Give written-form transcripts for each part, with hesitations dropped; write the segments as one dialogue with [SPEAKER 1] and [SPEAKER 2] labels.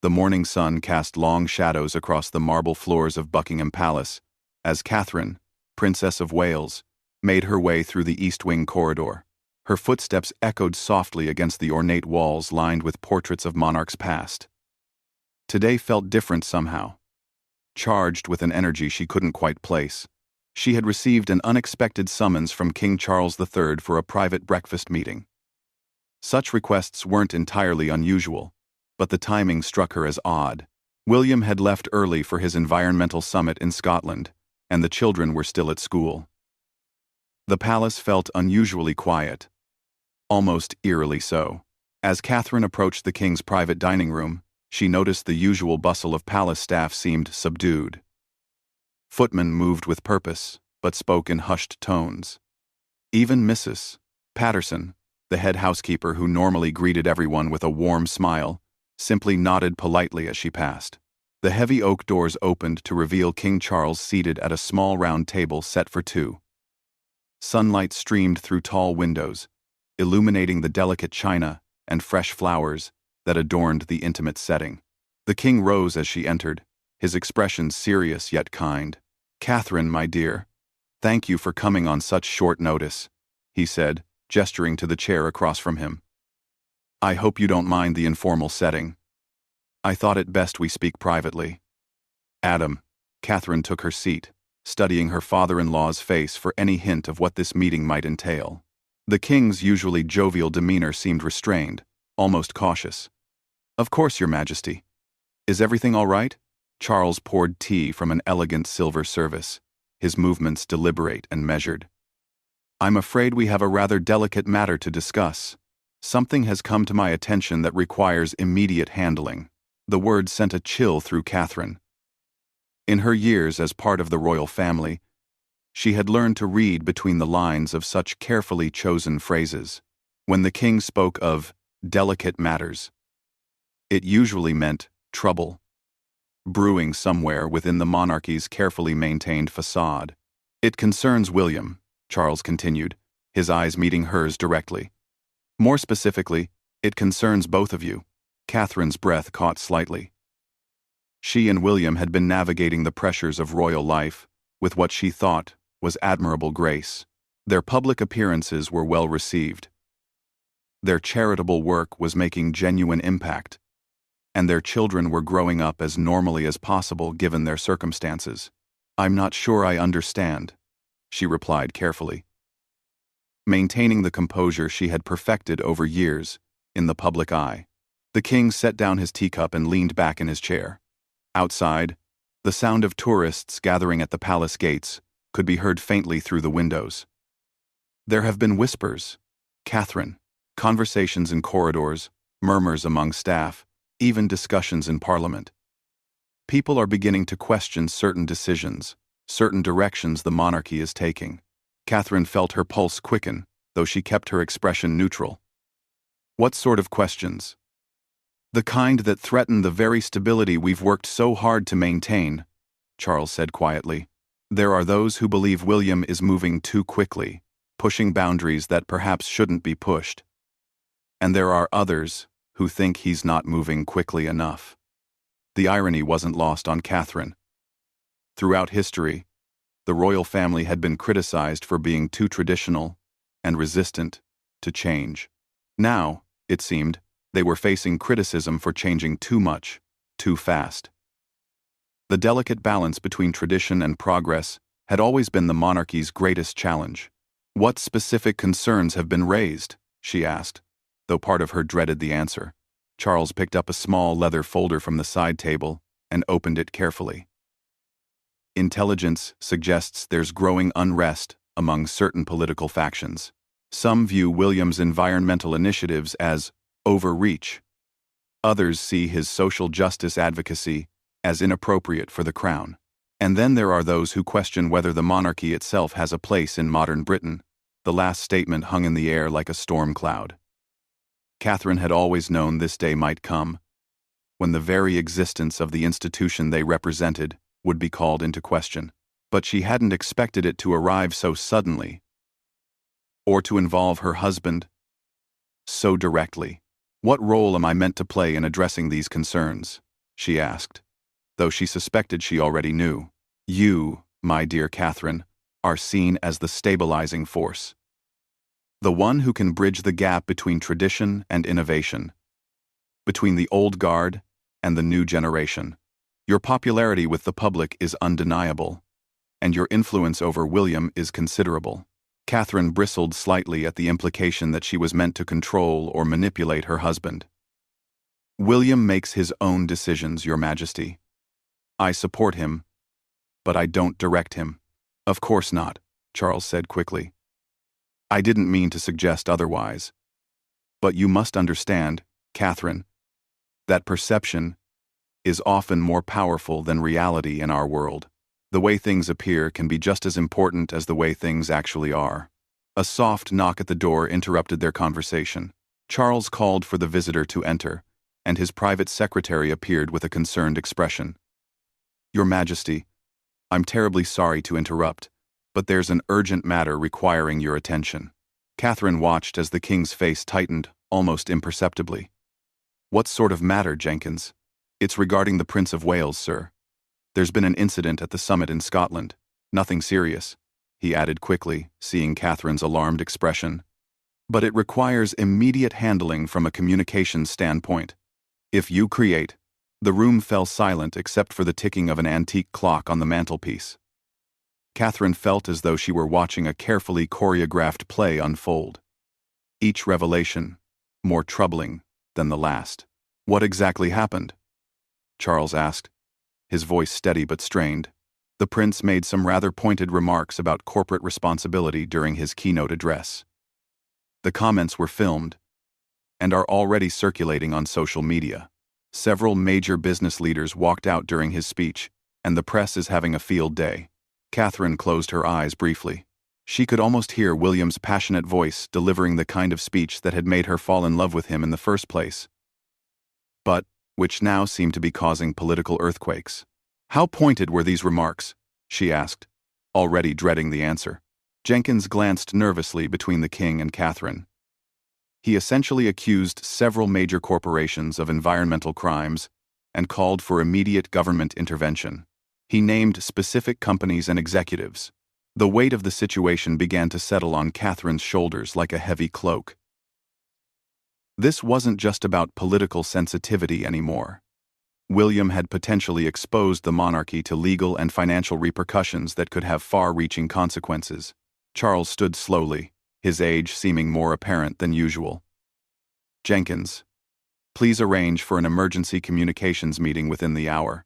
[SPEAKER 1] The morning sun cast long shadows across the marble floors of Buckingham Palace as Catherine, Princess of Wales, made her way through the East Wing corridor. Her footsteps echoed softly against the ornate walls lined with portraits of monarchs past. Today felt different somehow, charged with an energy she couldn't quite place. She had received an unexpected summons from King Charles III for a private breakfast meeting. Such requests weren't entirely unusual, but the timing struck her as odd. William had left early for his environmental summit in Scotland, and the children were still at school. The palace felt unusually quiet, almost eerily so. As Catherine approached the king's private dining room, she noticed the usual bustle of palace staff seemed subdued. Footmen moved with purpose, but spoke in hushed tones. Even Mrs. Patterson, the head housekeeper who normally greeted everyone with a warm smile, simply nodded politely as she passed. The heavy oak doors opened to reveal King Charles seated at a small round table set for two. Sunlight streamed through tall windows, illuminating the delicate china and fresh flowers that adorned the intimate setting. The king rose as she entered, his expression serious yet kind. "Catherine, my dear, thank you for coming on such short notice," he said, gesturing to the chair across from him. "I hope you don't mind the informal setting. I thought it best we speak privately." "Adam." Catherine took her seat, studying her father-in-law's face for any hint of what this meeting might entail. The king's usually jovial demeanor seemed restrained, almost cautious. "Of course, Your Majesty. Is everything all right?" Charles poured tea from an elegant silver service, his movements deliberate and measured. "I'm afraid we have a rather delicate matter to discuss. Something has come to my attention that requires immediate handling." The word sent a chill through Catherine. In her years as part of the royal family, she had learned to read between the lines of such carefully chosen phrases. When the king spoke of delicate matters, it usually meant trouble brewing somewhere within the monarchy's carefully maintained facade. "It concerns William," Charles continued, his eyes meeting hers directly. "More specifically, it concerns both of you." Catherine's breath caught slightly. She and William had been navigating the pressures of royal life with what she thought was admirable grace. Their public appearances were well received. Their charitable work was making genuine impact, and their children were growing up as normally as possible given their circumstances. "I'm not sure I understand," she replied carefully, maintaining the composure she had perfected over years in the public eye. The king set down his teacup and leaned back in his chair. Outside, the sound of tourists gathering at the palace gates could be heard faintly through the windows. "There have been whispers, Catherine, conversations in corridors, murmurs among staff, even discussions in Parliament. People are beginning to question certain decisions, certain directions the monarchy is taking." Catherine felt her pulse quicken, though she kept her expression neutral. "What sort of questions?" "The kind that threaten the very stability we've worked so hard to maintain," Charles said quietly. "There are those who believe William is moving too quickly, pushing boundaries that perhaps shouldn't be pushed. And there are others who think he's not moving quickly enough." The irony wasn't lost on Catherine. Throughout history, the royal family had been criticized for being too traditional and resistant to change. Now, it seemed, they were facing criticism for changing too much, too fast. The delicate balance between tradition and progress had always been the monarchy's greatest challenge. "What specific concerns have been raised?" she asked, though part of her dreaded the answer. Charles picked up a small leather folder from the side table and opened it carefully. "Intelligence suggests there's growing unrest among certain political factions. Some view William's environmental initiatives as overreach. Others see his social justice advocacy as inappropriate for the crown. And then there are those who question whether the monarchy itself has a place in modern Britain." The last statement hung in the air like a storm cloud. Catherine had always known this day might come, when the very existence of the institution they represented would be called into question. But she hadn't expected it to arrive so suddenly, or to involve her husband so directly. "What role am I meant to play in addressing these concerns?" she asked, though she suspected she already knew. You, my dear Catherine, are seen as the stabilizing force. The one who can bridge the gap between tradition and innovation, between the old guard and the new generation. Your popularity with the public is undeniable, and your influence over William is considerable. Catherine bristled slightly at the implication that she was meant to control or manipulate her husband. William makes his own decisions, Your Majesty. I support him, but I don't direct him. Of course not, Charles said quickly. I didn't mean to suggest otherwise. But you must understand, Catherine, that perception is often more powerful than reality in our world. The way things appear can be just as important as the way things actually are. A soft knock at the door interrupted their conversation. Charles called for the visitor to enter, and his private secretary appeared with a concerned expression. Your Majesty, I'm terribly sorry to interrupt, but there's an urgent matter requiring your attention. Catherine watched as the king's face tightened, almost imperceptibly. What sort of matter, Jenkins? It's regarding the Prince of Wales, sir. There's been an incident at the summit in Scotland. Nothing serious, he added quickly, seeing Catherine's alarmed expression. But it requires immediate handling from a communications standpoint. If you create... The room fell silent except for the ticking of an antique clock on the mantelpiece. Catherine felt as though she were watching a carefully choreographed play unfold. Each revelation more troubling than the last. What exactly happened? Charles asked, his voice steady but strained. The prince made some rather pointed remarks about corporate responsibility during his keynote address. The comments were filmed and are already circulating on social media. Several major business leaders walked out during his speech, and the press is having a field day. Catherine closed her eyes briefly. She could almost hear William's passionate voice delivering the kind of speech that had made her fall in love with him in the first place, but which now seemed to be causing political earthquakes. How pointed were these remarks? She asked, already dreading the answer. Jenkins glanced nervously between the king and Catherine. He essentially accused several major corporations of environmental crimes and called for immediate government intervention. He named specific companies and executives. The weight of the situation began to settle on Catherine's shoulders like a heavy cloak. This wasn't just about political sensitivity anymore. William had potentially exposed the monarchy to legal and financial repercussions that could have far-reaching consequences. Charles stood slowly, his age seeming more apparent than usual. Jenkins, please arrange for an emergency communications meeting within the hour.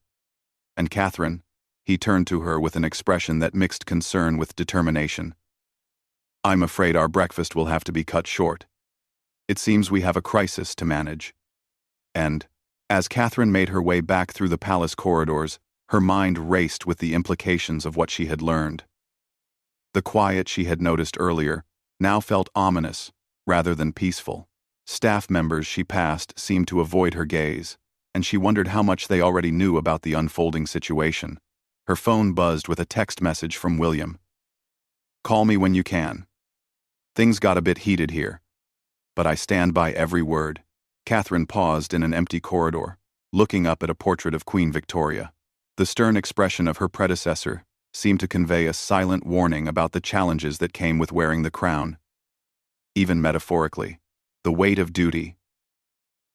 [SPEAKER 1] And Catherine, he turned to her with an expression that mixed concern with determination. I'm afraid our breakfast will have to be cut short. It seems we have a crisis to manage. And, as Catherine made her way back through the palace corridors, her mind raced with the implications of what she had learned. The quiet she had noticed earlier now felt ominous rather than peaceful. Staff members she passed seemed to avoid her gaze, and she wondered how much they already knew about the unfolding situation. Her phone buzzed with a text message from William. Call me when you can. Things got a bit heated here, but I stand by every word. Catherine paused in an empty corridor, looking up at a portrait of Queen Victoria. The stern expression of her predecessor seemed to convey a silent warning about the challenges that came with wearing the crown. Even metaphorically, the weight of duty,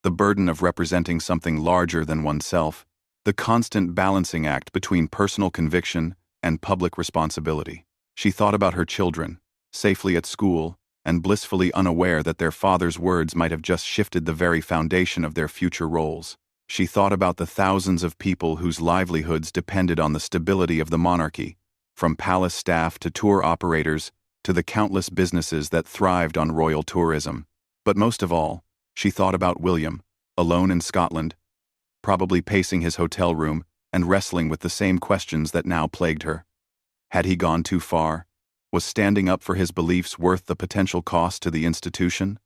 [SPEAKER 1] the burden of representing something larger than oneself, the constant balancing act between personal conviction and public responsibility. She thought about her children, safely at school, and blissfully unaware that their father's words might have just shifted the very foundation of their future roles. She thought about the thousands of people whose livelihoods depended on the stability of the monarchy, from palace staff to tour operators to the countless businesses that thrived on royal tourism. But most of all, she thought about William, alone in Scotland, probably pacing his hotel room and wrestling with the same questions that now plagued her. Had he gone too far? Was standing up for his beliefs worth the potential cost to the institution?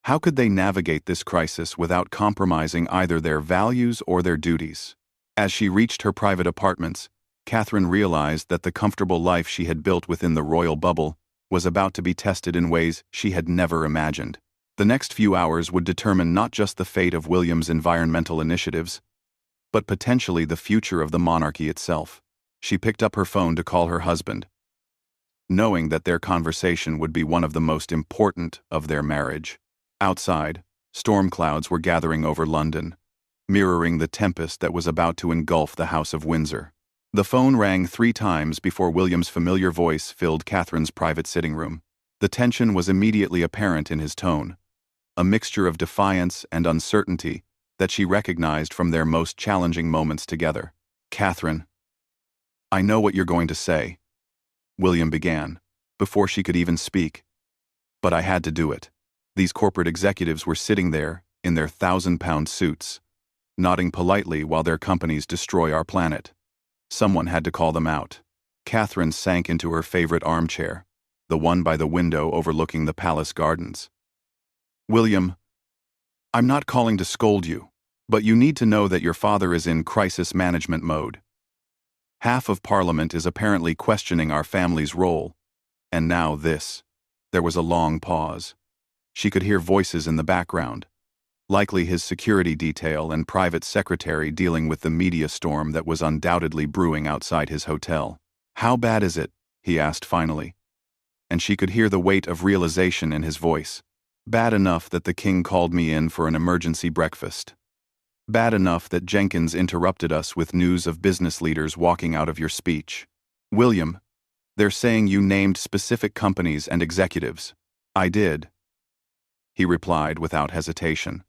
[SPEAKER 1] How could they navigate this crisis without compromising either their values or their duties? As she reached her private apartments, Catherine realized that the comfortable life she had built within the royal bubble was about to be tested in ways she had never imagined. The next few hours would determine not just the fate of William's environmental initiatives, but potentially the future of the monarchy itself. She picked up her phone to call her husband, knowing that their conversation would be one of the most important of their marriage. Outside, storm clouds were gathering over London, mirroring the tempest that was about to engulf the House of Windsor. The phone rang 3 times before William's familiar voice filled Catherine's private sitting room. The tension was immediately apparent in his tone, a mixture of defiance and uncertainty that she recognized from their most challenging moments together. "Catherine, I know what you're going to say," William began, before she could even speak. "But I had to do it." These corporate executives were sitting there, in their 1,000-pound suits, nodding politely while their companies destroy our planet. Someone had to call them out. Catherine sank into her favorite armchair, the one by the window overlooking the palace gardens. "William, I'm not calling to scold you, but you need to know that your father is in crisis management mode. Half of Parliament is apparently questioning our family's role, and now this." There was a long pause. She could hear voices in the background, likely his security detail and private secretary dealing with the media storm that was undoubtedly brewing outside his hotel. "How bad is it?" he asked finally, and she could hear the weight of realization in his voice. "Bad enough that the king called me in for an emergency breakfast. Bad enough that Jenkins interrupted us with news of business leaders walking out of your speech. William, they're saying you named specific companies and executives." "I did," he replied without hesitation.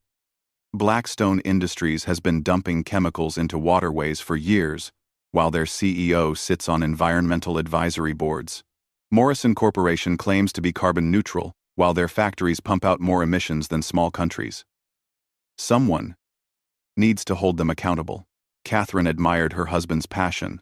[SPEAKER 1] "Blackstone Industries has been dumping chemicals into waterways for years, while their CEO sits on environmental advisory boards. Morrison Corporation claims to be carbon neutral, while their factories pump out more emissions than small countries. Someone needs to hold them accountable." Catherine admired her husband's passion,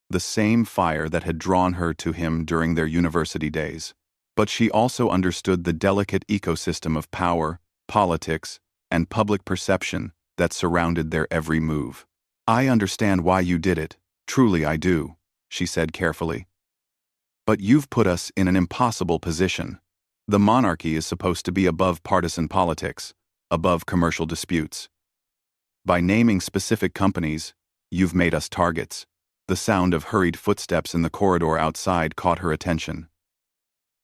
[SPEAKER 1] the same fire that had drawn her to him during their university days. But she also understood the delicate ecosystem of power, politics, and public perception that surrounded their every move. "I understand why you did it, truly I do," she said carefully. "But you've put us in an impossible position. The monarchy is supposed to be above partisan politics, above commercial disputes. By naming specific companies, you've made us targets." The sound of hurried footsteps in the corridor outside caught her attention.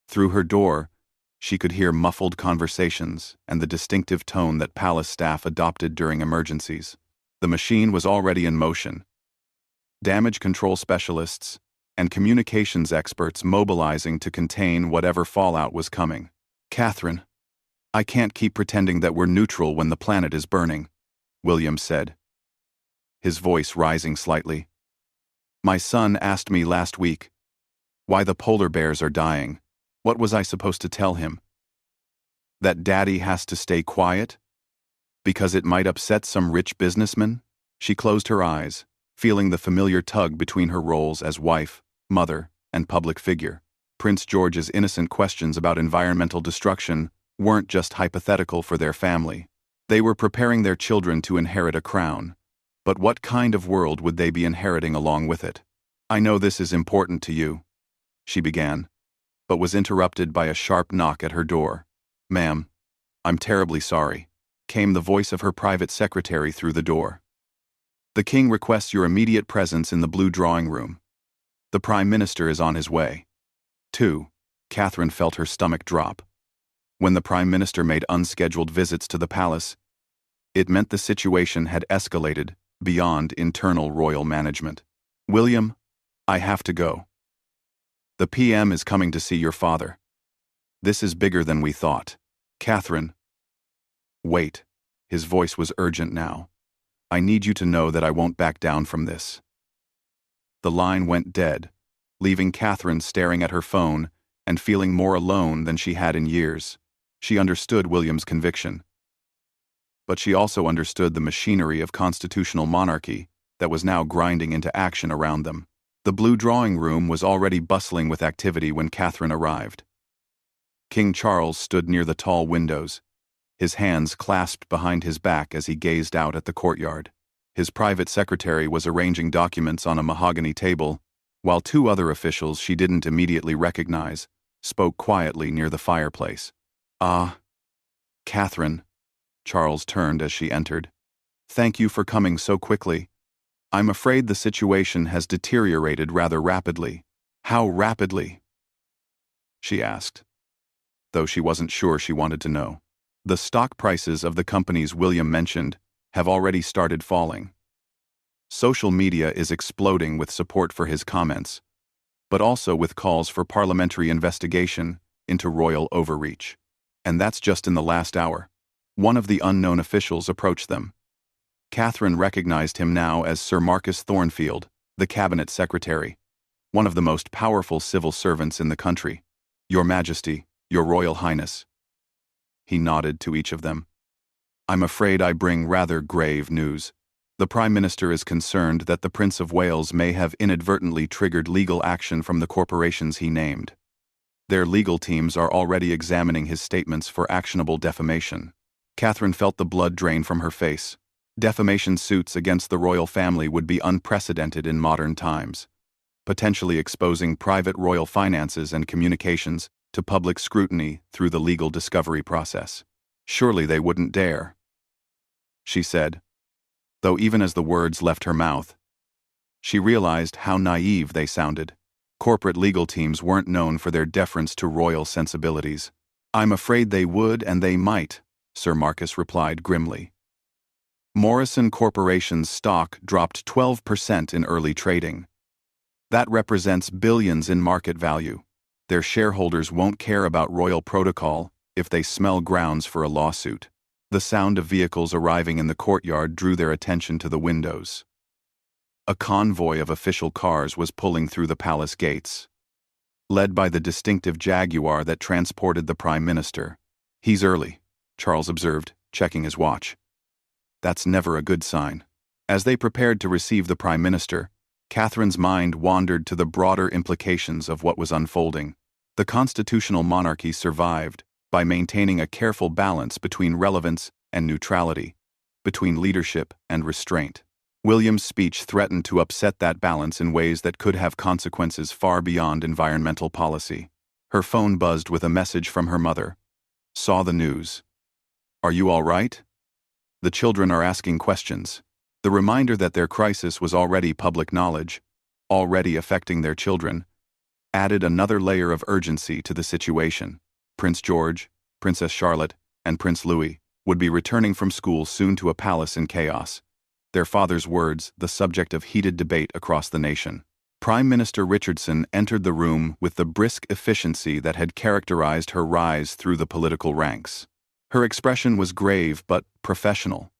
[SPEAKER 1] Through her door, she could hear muffled conversations and the distinctive tone that palace staff adopted during emergencies. The machine was already in motion. Damage control specialists and communications experts mobilizing to contain whatever fallout was coming. "Catherine, I can't keep pretending that we're neutral when the planet is burning," William said, his voice rising slightly. "My son asked me last week why the polar bears are dying. What was I supposed to tell him? That Daddy has to stay quiet? Because it might upset some rich businessman?" She closed her eyes, feeling the familiar tug between her roles as wife, mother, and public figure. Prince George's innocent questions about environmental destruction weren't just hypothetical for their family. They were preparing their children to inherit a crown. But what kind of world would they be inheriting along with it? "I know this is important to you," she began, but was interrupted by a sharp knock at her door. "Ma'am, I'm terribly sorry," came the voice of her private secretary through the door. "The king requests your immediate presence in the blue drawing room. The Prime Minister is on his way." 2. Catherine felt her stomach drop. When the Prime Minister made unscheduled visits to the palace, it meant the situation had escalated beyond internal royal management. "William, I have to go. The PM is coming to see your father. This is bigger than we thought." "Catherine." "Wait." His voice was urgent now. "I need you to know that I won't back down from this." The line went dead, leaving Catherine staring at her phone and feeling more alone than she had in years. She understood William's conviction. But she also understood the machinery of constitutional monarchy that was now grinding into action around them. The blue drawing room was already bustling with activity when Catherine arrived. King Charles stood near the tall windows, his hands clasped behind his back as he gazed out at the courtyard. His private secretary was arranging documents on a mahogany table, while 2 other officials she didn't immediately recognize spoke quietly near the fireplace. "Ah, Catherine." Charles turned as she entered. Thank you for coming so quickly. I'm afraid the situation has deteriorated rather rapidly. How rapidly? She asked, though she wasn't sure she wanted to know. The stock prices of the companies William mentioned have already started falling. Social media is exploding with support for his comments, but also with calls for parliamentary investigation into royal overreach. And that's just in the last hour. One of the unknown officials approached them. Catherine recognized him now as Sir Marcus Thornfield, the cabinet secretary, one of the most powerful civil servants in the country. Your Majesty, Your Royal Highness. He nodded to each of them. I'm afraid I bring rather grave news. The Prime Minister is concerned that the Prince of Wales may have inadvertently triggered legal action from the corporations he named. Their legal teams are already examining his statements for actionable defamation. Catherine felt the blood drain from her face. Defamation suits against the royal family would be unprecedented in modern times, potentially exposing private royal finances and communications to public scrutiny through the legal discovery process. Surely they wouldn't dare, she said, though even as the words left her mouth, she realized how naive they sounded. Corporate legal teams weren't known for their deference to royal sensibilities. I'm afraid they would and they might, Sir Marcus replied grimly. Morrison Corporation's stock dropped 12% in early trading. That represents billions in market value. Their shareholders won't care about royal protocol if they smell grounds for a lawsuit. The sound of vehicles arriving in the courtyard drew their attention to the windows. A convoy of official cars was pulling through the palace gates, led by the distinctive Jaguar that transported the Prime Minister. He's early, Charles observed, checking his watch. That's never a good sign. As they prepared to receive the Prime Minister, Catherine's mind wandered to the broader implications of what was unfolding. The constitutional monarchy survived by maintaining a careful balance between relevance and neutrality, between leadership and restraint. William's speech threatened to upset that balance in ways that could have consequences far beyond environmental policy. Her phone buzzed with a message from her mother. Saw the news. Are you all right? The children are asking questions. The reminder that their crisis was already public knowledge, already affecting their children, added another layer of urgency to the situation. Prince George, Princess Charlotte, and Prince Louis would be returning from school soon to a palace in chaos. Their father's words, the subject of heated debate across the nation. Prime Minister Richardson entered the room with the brisk efficiency that had characterized her rise through the political ranks. Her expression was grave but professional.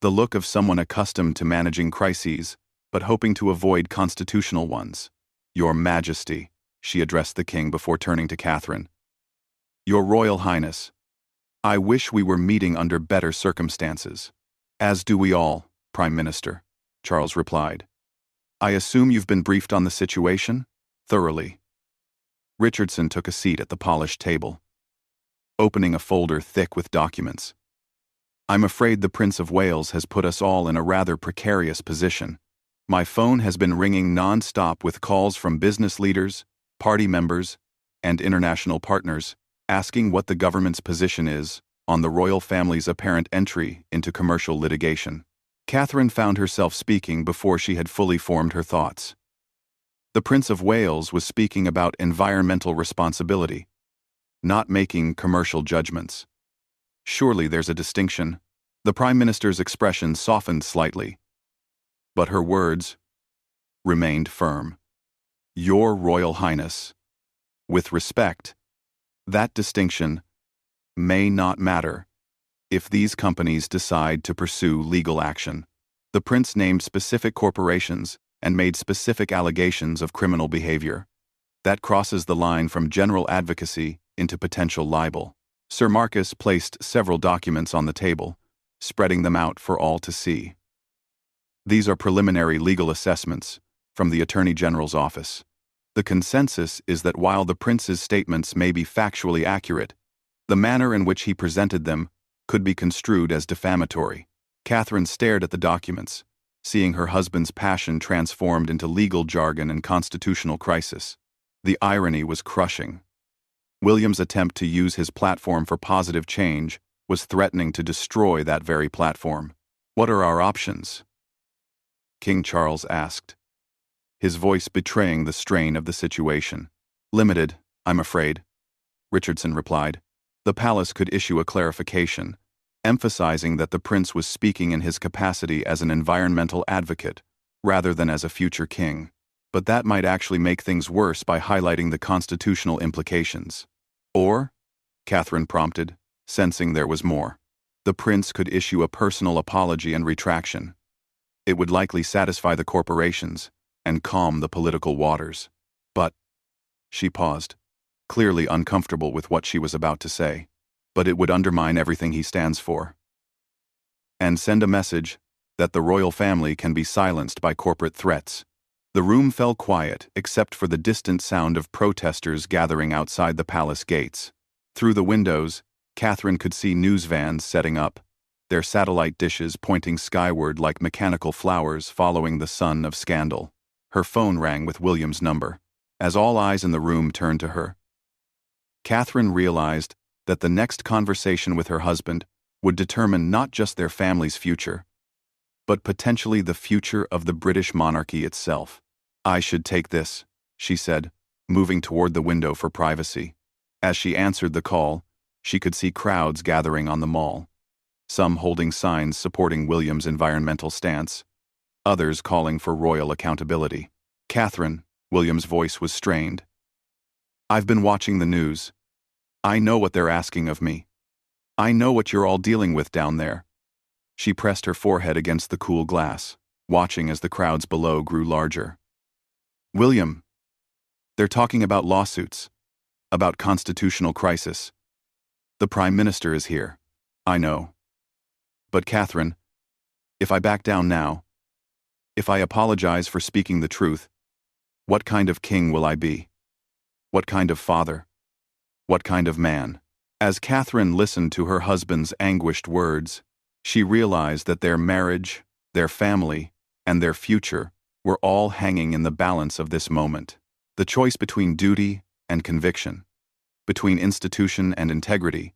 [SPEAKER 1] The look of someone accustomed to managing crises, but hoping to avoid constitutional ones. Your Majesty, she addressed the king before turning to Catherine. Your Royal Highness, I wish we were meeting under better circumstances. As do we all, Prime Minister, Charles replied. I assume you've been briefed on the situation? Thoroughly. Richardson took a seat at the polished table, opening a folder thick with documents. I'm afraid the Prince of Wales has put us all in a rather precarious position. My phone has been ringing non-stop with calls from business leaders, party members, and international partners, asking what the government's position is on the royal family's apparent entry into commercial litigation. Catherine found herself speaking before she had fully formed her thoughts. The Prince of Wales was speaking about environmental responsibility, not making commercial judgments. Surely there's a distinction. The Prime Minister's expression softened slightly, but her words remained firm. Your Royal Highness, with respect, that distinction may not matter if these companies decide to pursue legal action. The prince named specific corporations and made specific allegations of criminal behavior. That crosses the line from general advocacy into potential libel. Sir Marcus placed several documents on the table, spreading them out for all to see. These are preliminary legal assessments from the Attorney General's office. The consensus is that while the prince's statements may be factually accurate, the manner in which he presented them could be construed as defamatory. Catherine stared at the documents, seeing her husband's passion transformed into legal jargon and constitutional crisis. The irony was crushing. William's attempt to use his platform for positive change was threatening to destroy that very platform. What are our options? King Charles asked, his voice betraying the strain of the situation. Limited, I'm afraid, Richardson replied. The palace could issue a clarification, emphasizing that the prince was speaking in his capacity as an environmental advocate, rather than as a future king. But that might actually make things worse by highlighting the constitutional implications. Or, Catherine prompted, sensing there was more. The prince could issue a personal apology and retraction. It would likely satisfy the corporations and calm the political waters. But, she paused, clearly uncomfortable with what she was about to say. But it would undermine everything he stands for. And send a message that the royal family can be silenced by corporate threats. The room fell quiet except for the distant sound of protesters gathering outside the palace gates. Through the windows, Catherine could see news vans setting up, their satellite dishes pointing skyward like mechanical flowers following the sun of scandal. Her phone rang with William's number. As all eyes in the room turned to her, Catherine realized that the next conversation with her husband would determine not just their family's future, but potentially the future of the British monarchy itself. I should take this, she said, moving toward the window for privacy. As she answered the call, she could see crowds gathering on the mall, some holding signs supporting William's environmental stance, others calling for royal accountability. Catherine, William's voice was strained. I've been watching the news. I know what they're asking of me. I know what you're all dealing with down there. She pressed her forehead against the cool glass, watching as the crowds below grew larger. William, they're talking about lawsuits, about constitutional crisis. The Prime Minister is here. I know. But Catherine, if I back down now, if I apologize for speaking the truth, what kind of king will I be? What kind of father? What kind of man? As Catherine listened to her husband's anguished words, she realized that their marriage, their family, and their future were all hanging in the balance of this moment. The choice between duty and conviction, between institution and integrity,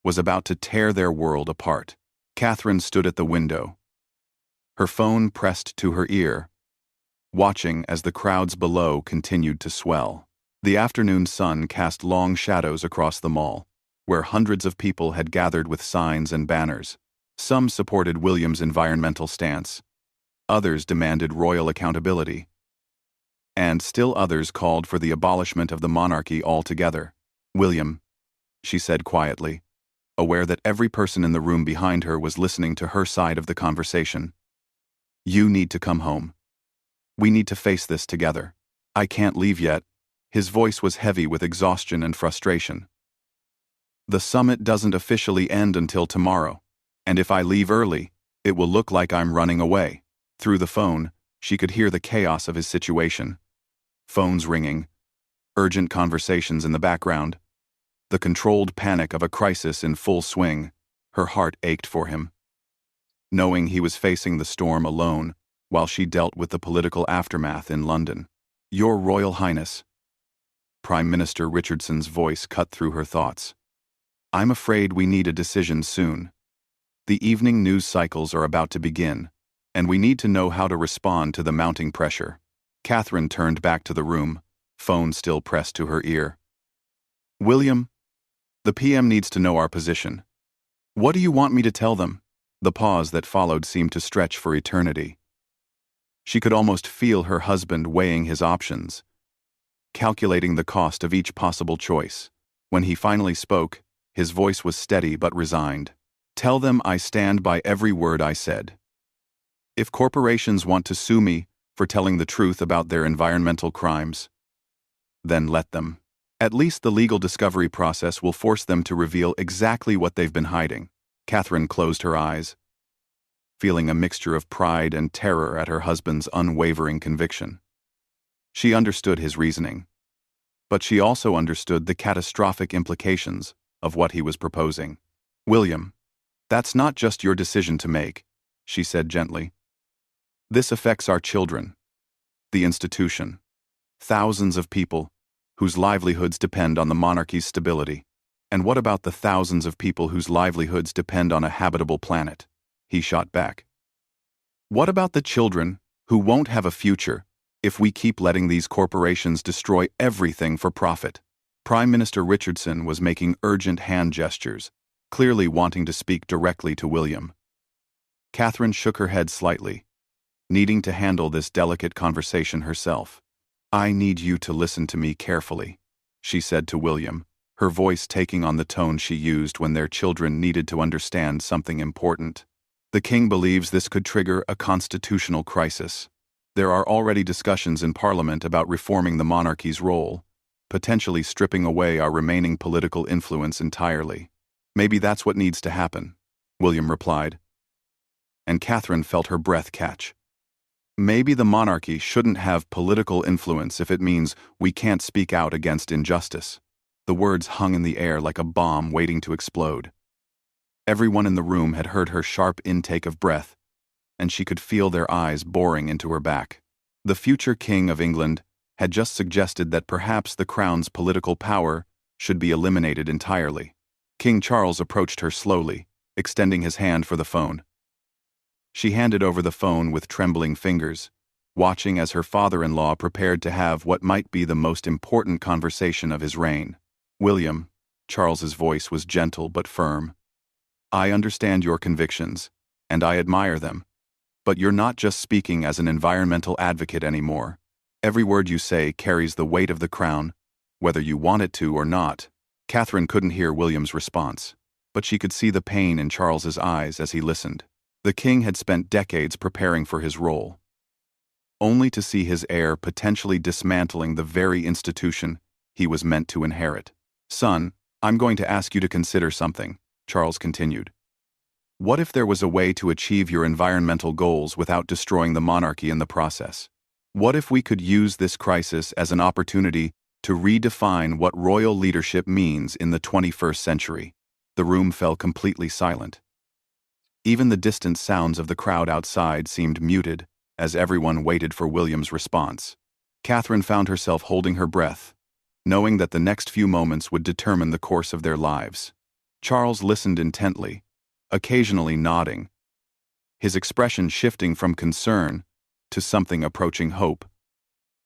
[SPEAKER 1] was about to tear their world apart. Catherine stood at the window, her phone pressed to her ear, watching as the crowds below continued to swell. The afternoon sun cast long shadows across the mall, where hundreds of people had gathered with signs and banners. Some supported William's environmental stance, others demanded royal accountability, and still others called for the abolishment of the monarchy altogether. William, she said quietly, aware that every person in the room behind her was listening to her side of the conversation. You need to come home. We need to face this together. I can't leave yet. His voice was heavy with exhaustion and frustration. The summit doesn't officially end until tomorrow, and if I leave early, it will look like I'm running away. Through the phone, she could hear the chaos of his situation. Phones ringing, urgent conversations in the background, the controlled panic of a crisis in full swing. Her heart ached for him, knowing he was facing the storm alone while she dealt with the political aftermath in London. Your Royal Highness, Prime Minister Richardson's voice cut through her thoughts. I'm afraid we need a decision soon. The evening news cycles are about to begin, and we need to know how to respond to the mounting pressure. Catherine turned back to the room, phone still pressed to her ear. William, the PM needs to know our position. What do you want me to tell them? The pause that followed seemed to stretch for eternity. She could almost feel her husband weighing his options, calculating the cost of each possible choice. When he finally spoke, his voice was steady but resigned. Tell them I stand by every word I said. If corporations want to sue me for telling the truth about their environmental crimes, then let them. At least the legal discovery process will force them to reveal exactly what they've been hiding. Catherine closed her eyes, feeling a mixture of pride and terror at her husband's unwavering conviction. She understood his reasoning, but she also understood the catastrophic implications of what he was proposing. William, that's not just your decision to make, she said gently. This affects our children, the institution, thousands of people whose livelihoods depend on the monarchy's stability. And what about the thousands of people whose livelihoods depend on a habitable planet? He shot back. What about the children, who won't have a future, if we keep letting these corporations destroy everything for profit? Prime Minister Richardson was making urgent hand gestures, clearly wanting to speak directly to William. Catherine shook her head slightly, needing to handle this delicate conversation herself. "I need you to listen to me carefully," she said to William, her voice taking on the tone she used when their children needed to understand something important. "The king believes this could trigger a constitutional crisis. There are already discussions in Parliament about reforming the monarchy's role, potentially stripping away our remaining political influence entirely. Maybe that's what needs to happen," William replied, and Catherine felt her breath catch. Maybe the monarchy shouldn't have political influence if it means we can't speak out against injustice. The words hung in the air like a bomb waiting to explode. Everyone in the room had heard her sharp intake of breath, and she could feel their eyes boring into her back. The future King of England had just suggested that perhaps the crown's political power should be eliminated entirely. King Charles approached her slowly, extending his hand for the phone. She handed over the phone with trembling fingers, watching as her father-in-law prepared to have what might be the most important conversation of his reign. "William," Charles's voice was gentle but firm, "I understand your convictions, and I admire them, but you're not just speaking as an environmental advocate anymore. Every word you say carries the weight of the crown, whether you want it to or not." Catherine couldn't hear William's response, but she could see the pain in Charles's eyes as he listened. The king had spent decades preparing for his role, only to see his heir potentially dismantling the very institution he was meant to inherit. "Son, I'm going to ask you to consider something," Charles continued. "What if there was a way to achieve your environmental goals without destroying the monarchy in the process? What if we could use this crisis as an opportunity to redefine what royal leadership means in the 21st century?" The room fell completely silent. Even the distant sounds of the crowd outside seemed muted as everyone waited for William's response. Catherine found herself holding her breath, knowing that the next few moments would determine the course of their lives. Charles listened intently, occasionally nodding, his expression shifting from concern to something approaching hope.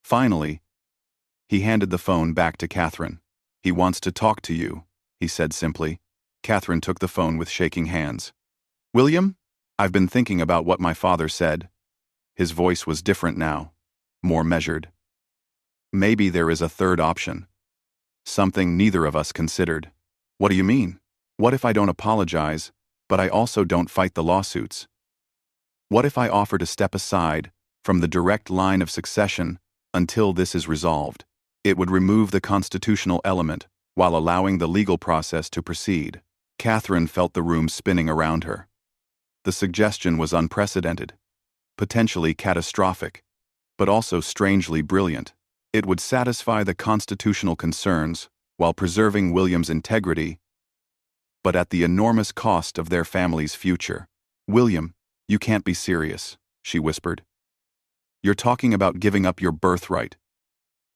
[SPEAKER 1] Finally, he handed the phone back to Catherine. "He wants to talk to you," he said simply. Catherine took the phone with shaking hands. "William, I've been thinking about what my father said." His voice was different now, more measured. "Maybe there is a third option. Something neither of us considered." "What do you mean?" "What if I don't apologize, but I also don't fight the lawsuits? What if I offer to step aside from the direct line of succession until this is resolved? It would remove the constitutional element while allowing the legal process to proceed." Catherine felt the room spinning around her. The suggestion was unprecedented, potentially catastrophic, but also strangely brilliant. It would satisfy the constitutional concerns while preserving William's integrity, but at the enormous cost of their family's future. "William, you can't be serious," she whispered. "You're talking about giving up your birthright,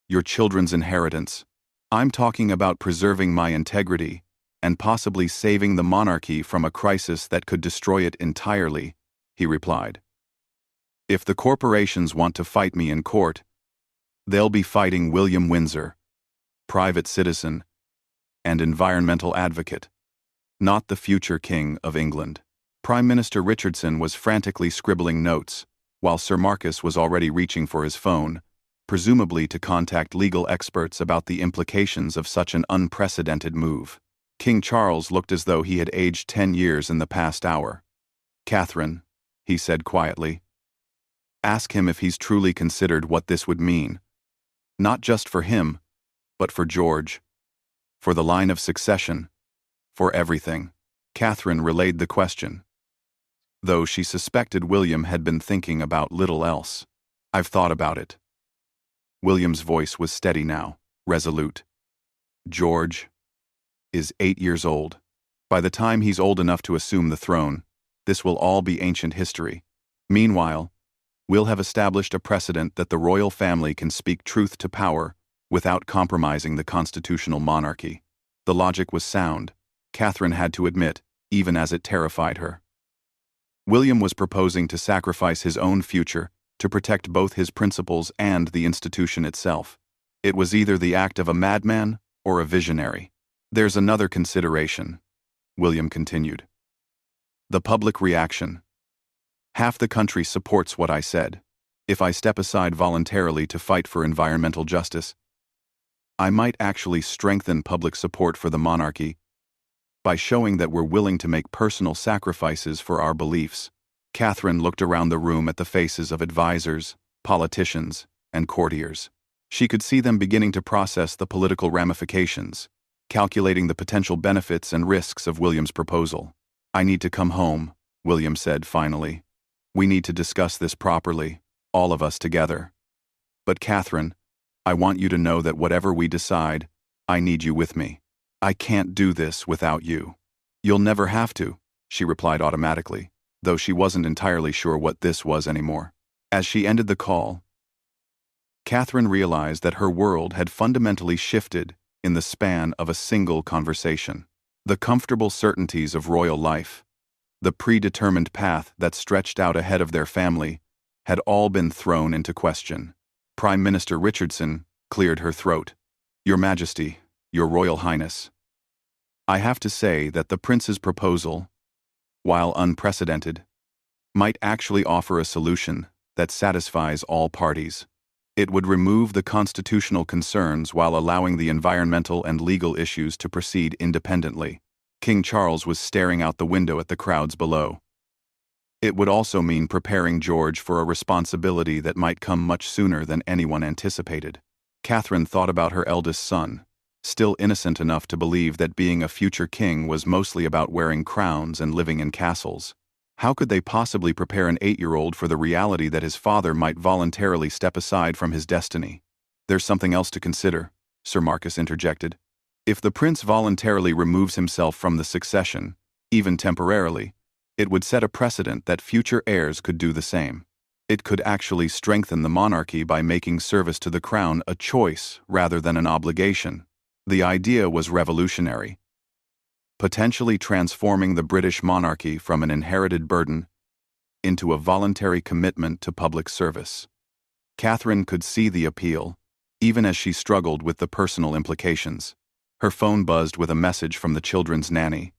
[SPEAKER 1] your children's inheritance. I'm talking about preserving my integrity and possibly saving the monarchy from a crisis that could destroy it entirely," he replied. "If the corporations want to fight me in court, they'll be fighting William Windsor, private citizen and environmental advocate, not the future King of England." Prime Minister Richardson was frantically scribbling notes, while Sir Marcus was already reaching for his phone, presumably to contact legal experts about the implications of such an unprecedented move. King Charles looked as though he had aged 10 years in the past hour. "Catherine," he said quietly, "ask him if he's truly considered what this would mean. Not just for him, but for George, for the line of succession, for everything." Catherine relayed the question, though she suspected William had been thinking about little else. "I've thought about it." William's voice was steady now, resolute. "George is 8 years old. By the time he's old enough to assume the throne, this will all be ancient history. Meanwhile, we'll have established a precedent that the royal family can speak truth to power without compromising the constitutional monarchy." The logic was sound, Catherine had to admit, even as it terrified her. William was proposing to sacrifice his own future to protect both his principles and the institution itself. It was either the act of a madman or a visionary. There's another consideration, William continued. The public reaction. Half the country supports what I said. If I step aside voluntarily to fight for environmental justice, I might actually strengthen public support for the monarchy by showing that we're willing to make personal sacrifices for our beliefs. Catherine looked around the room at the faces of advisors, politicians, and courtiers. She could see them beginning to process the political ramifications, calculating the potential benefits and risks of William's proposal. I need to come home, William said finally. We need to discuss this properly, all of us together. But Catherine, I want you to know that whatever we decide, I need you with me. I can't do this without you. You'll never have to, she replied automatically, though she wasn't entirely sure what this was anymore. As she ended the call, Catherine realized that her world had fundamentally shifted in the span of a single conversation. The comfortable certainties of royal life, the predetermined path that stretched out ahead of their family, had all been thrown into question. Prime Minister Richardson cleared her throat. Your Majesty, Your Royal Highness, I have to say that the Prince's proposal, while unprecedented, might actually offer a solution that satisfies all parties. It would remove the constitutional concerns while allowing the environmental and legal issues to proceed independently. King Charles was staring out the window at the crowds below. It would also mean preparing George for a responsibility that might come much sooner than anyone anticipated. Catherine thought about her eldest son, still innocent enough to believe that being a future king was mostly about wearing crowns and living in castles. How could they possibly prepare an 8-year-old for the reality that his father might voluntarily step aside from his destiny? There's something else to consider, Sir Marcus interjected. If the prince voluntarily removes himself from the succession, even temporarily, it would set a precedent that future heirs could do the same. It could actually strengthen the monarchy by making service to the crown a choice rather than an obligation. The idea was revolutionary, potentially transforming the British monarchy from an inherited burden into a voluntary commitment to public service. Catherine could see the appeal, even as she struggled with the personal implications. Her phone buzzed with a message from the children's nanny.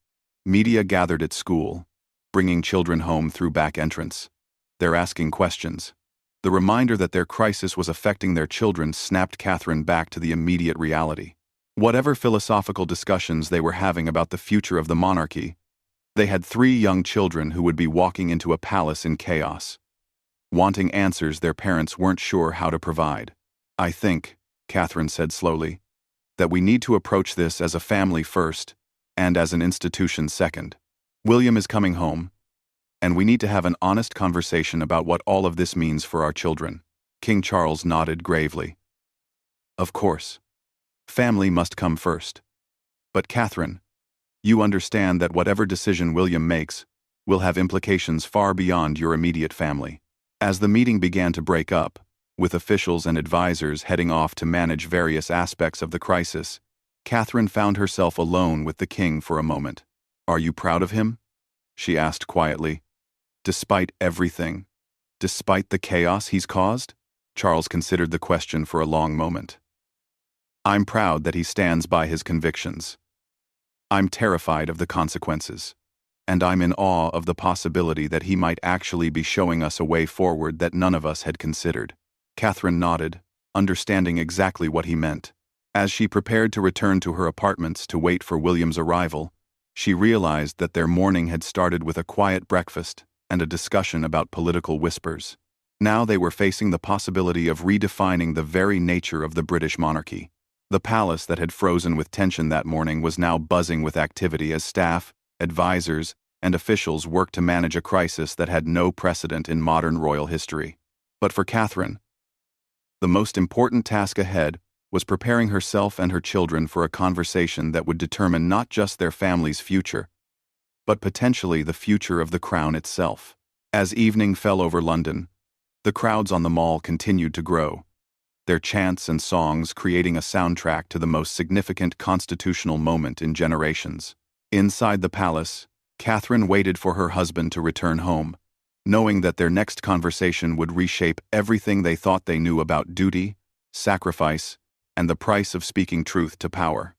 [SPEAKER 1] Media gathered at school, bringing children home through back entrance. They're asking questions. The reminder that their crisis was affecting their children snapped Catherine back to the immediate reality. Whatever philosophical discussions they were having about the future of the monarchy, they had 3 young children who would be walking into a palace in chaos, wanting answers their parents weren't sure how to provide. I think, Catherine said slowly, that we need to approach this as a family first and as an institution second. William is coming home, and we need to have an honest conversation about what all of this means for our children. King Charles nodded gravely. Of course. Family must come first. But Catherine, you understand that whatever decision William makes will have implications far beyond your immediate family. As the meeting began to break up, with officials and advisors heading off to manage various aspects of the crisis, Catherine found herself alone with the king for a moment. Are you proud of him? She asked quietly. Despite everything, despite the chaos he's caused? Charles considered the question for a long moment. I'm proud that he stands by his convictions. I'm terrified of the consequences, and I'm in awe of the possibility that he might actually be showing us a way forward that none of us had considered. Catherine nodded, understanding exactly what he meant. As she prepared to return to her apartments to wait for William's arrival, she realized that their morning had started with a quiet breakfast and a discussion about political whispers. Now they were facing the possibility of redefining the very nature of the British monarchy. The palace that had frozen with tension that morning was now buzzing with activity as staff, advisors, and officials worked to manage a crisis that had no precedent in modern royal history. But for Catherine, the most important task ahead was preparing herself and her children for a conversation that would determine not just their family's future, but potentially the future of the crown itself. As evening fell over London, the crowds on the Mall continued to grow, their chants and songs creating a soundtrack to the most significant constitutional moment in generations. Inside the palace, Catherine waited for her husband to return home, knowing that their next conversation would reshape everything they thought they knew about duty, sacrifice, and the price of speaking truth to power.